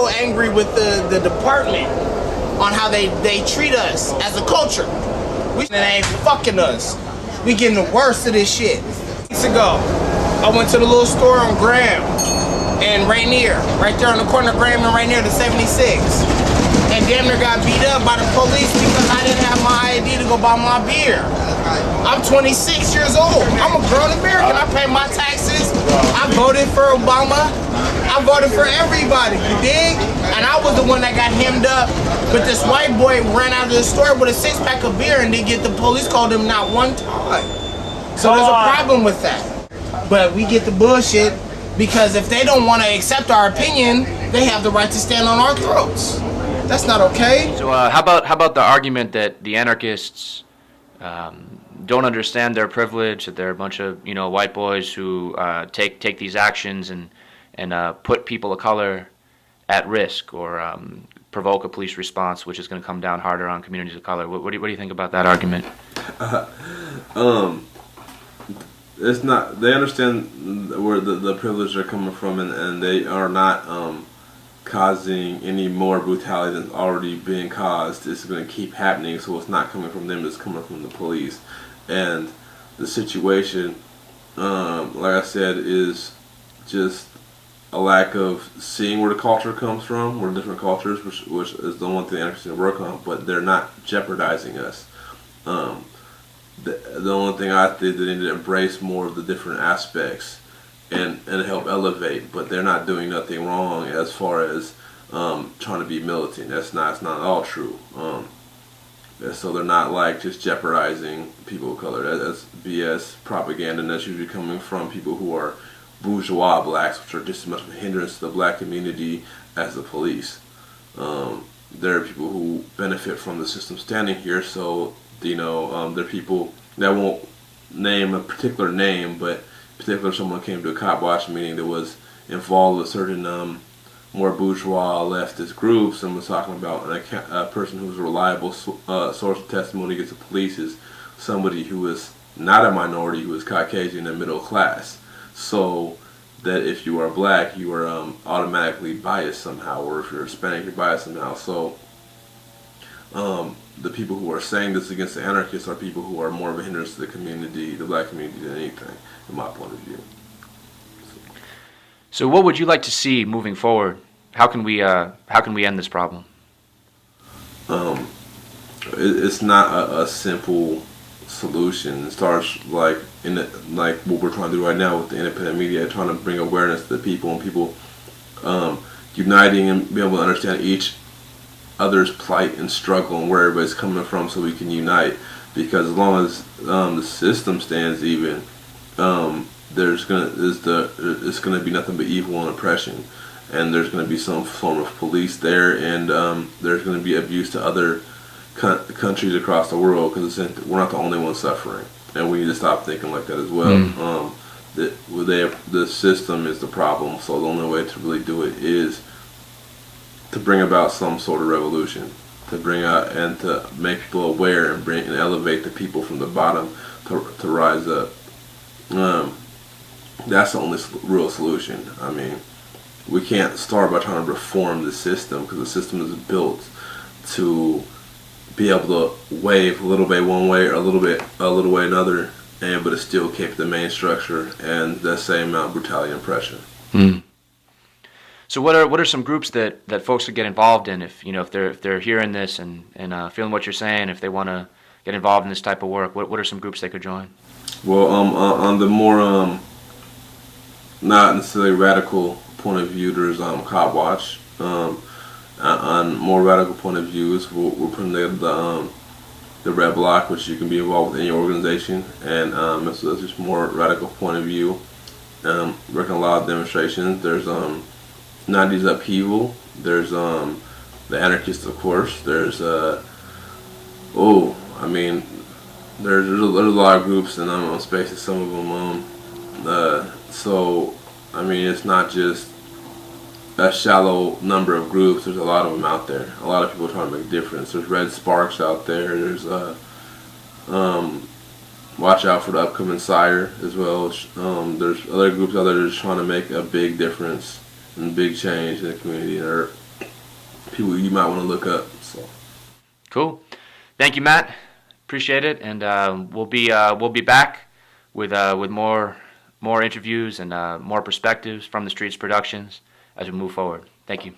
so angry with the department on how they treat us as a culture. They ain't fucking us. We getting the worst of this shit. Weeks ago, I went to the little store on Graham and Rainier, right there on the corner of Graham and Rainier, the 76. And damn near got beat up by the police because I didn't have my ID to go buy my beer. I'm 26 years old. I'm a grown American. I pay my taxes. I voted for Obama. I voted for everybody, you dig? And I was the one that got hemmed up. But this white boy ran out of the store with a 6-pack of beer and didn't get the police called him not one time. So there's a problem with that. But we get the bullshit because if they don't want to accept our opinion, they have the right to stand on our throats. That's not okay. So how about the argument that the anarchists don't understand their privilege, that they're a bunch of white boys who take these actions and put people of color at risk or provoke a police response, which is going to come down harder on communities of color. What do you think about that argument? It's not. They understand where the privilege are coming from, and they are not causing any more brutality than already being caused. It's going to keep happening, so it's not coming from them, it's coming from the police. And the situation, like I said, is just a lack of seeing where the culture comes from, where different cultures, which is the one thing anarchists need to work on, but they're not jeopardizing us. The only thing I think they need to embrace more of the different aspects and help elevate, but they're not doing nothing wrong as far as trying to be militant. That's not at all true. So they're not like just jeopardizing people of color. That's BS propaganda, and that's usually coming from people who are bourgeois blacks, which are just as much of a hindrance to the black community as the police. There are people who benefit from the system standing here, so there are people that won't name a particular name, but particular someone came to a cop watch meeting that was involved with certain more bourgeois leftist groups and was talking about a person who's a reliable source of testimony against the police is somebody who is not a minority, who is Caucasian and middle class. So that if you are black, you are automatically biased somehow, or if you're Hispanic, you're biased somehow. So the people who are saying this against the anarchists are people who are more of a hindrance to the community, the black community, than anything, in my point of view. So what would you like to see moving forward? How can we end this problem? It's not a simple solution. It starts like what we're trying to do right now with the independent media, trying to bring awareness to the people, and people uniting and being able to understand each other's plight and struggle and where everybody's coming from, so we can unite. Because as long as the system stands even, it's gonna be nothing but evil and oppression, and there's gonna be some form of police there, and there's gonna be abuse to other countries across the world, because we're not the only ones suffering, and we need to stop thinking like that as well. The system is the problem, so the only way to really do it is to bring about some sort of revolution, to bring out and to make people aware and elevate the people from the bottom to rise up. That's the only real solution. I mean, we can't start by trying to reform the system, because the system is built to be able to wave a little bit one way or a little way another, but it still keep the main structure and the same amount of brutality and oppression. So what are some groups that folks could get involved in if they're hearing this and feeling what you're saying, if they want to get involved in this type of work? What are some groups they could join? Well, on the more not necessarily radical point of view, there's Cop Watch. On more radical point of views, we're putting together the Red Block, which you can be involved with any organization, and that's just more radical point of view. Working a lot of demonstrations. There's 90s Upheaval. There's the Anarchists, of course. There's there's a lot of groups, and I'm on Spaces, some of them. So I mean, it's not just a shallow number of groups. There's a lot of them out there. A lot of people trying to make a difference. There's Red Sparks out there. There's watch out for the upcoming Sire as well. There's other groups out there that's trying to make a big difference and big change in the community. people you might want to look up. So Cool. Thank you, Matt. Appreciate it, and we'll be back with more interviews and more perspectives from the Streets Productions as we move forward. Thank you.